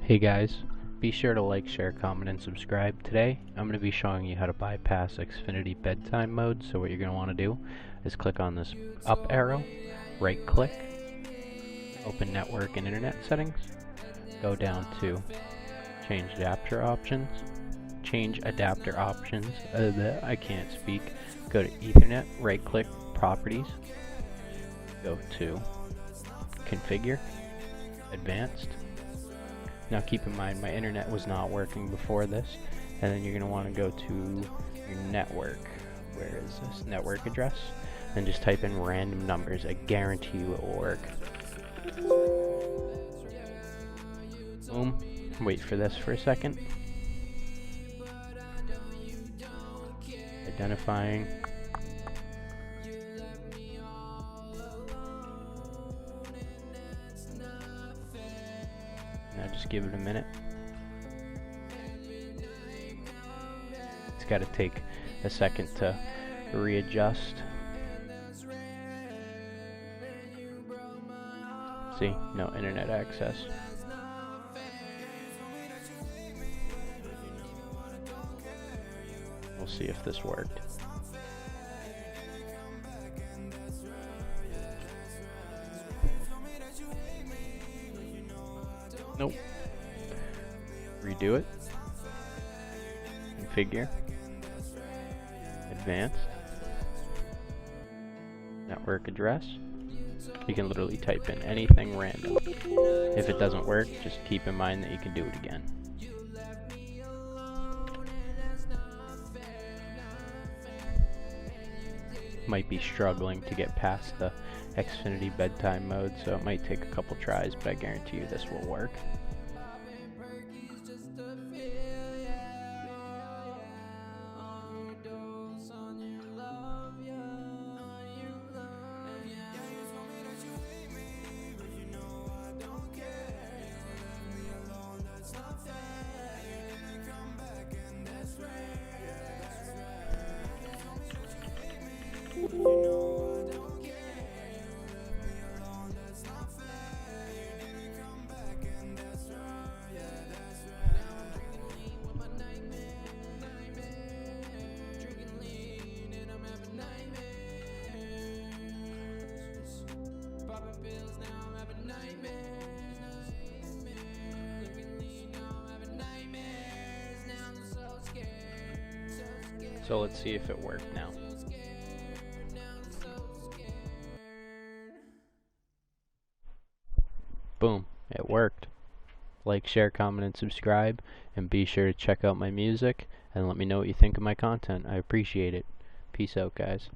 Hey guys, be sure to like, share, comment, and subscribe. Today, I'm going to be showing you how to bypass Xfinity bedtime mode. So what you're going to want to do is click on this up arrow, right click, open network and internet settings, go down to change adapter options, I can't speak, go to Ethernet, right click, properties, go to configure, advanced. Now keep in mind my internet was not working before this, and then you're going to want to go to your network. Where is this network address? And just type in random numbers. I guarantee you it will work. Boom. Wait for this for a second. Identifying. Now just give it a minute. It's got to take a second to readjust. See, no internet access. We'll see if this worked. Nope. Redo it. Configure. Advanced. Network address. You can literally type in anything random. If it doesn't work, just keep in mind that you can do it again. Might be struggling to get past the Xfinity bedtime mode, so it might take a couple tries, but I guarantee you this will work. So let's see if it worked now. Boom, it worked. Like, share, comment, and subscribe, and be sure to check out my music and let me know what you think of my content. I appreciate it. Peace out, guys.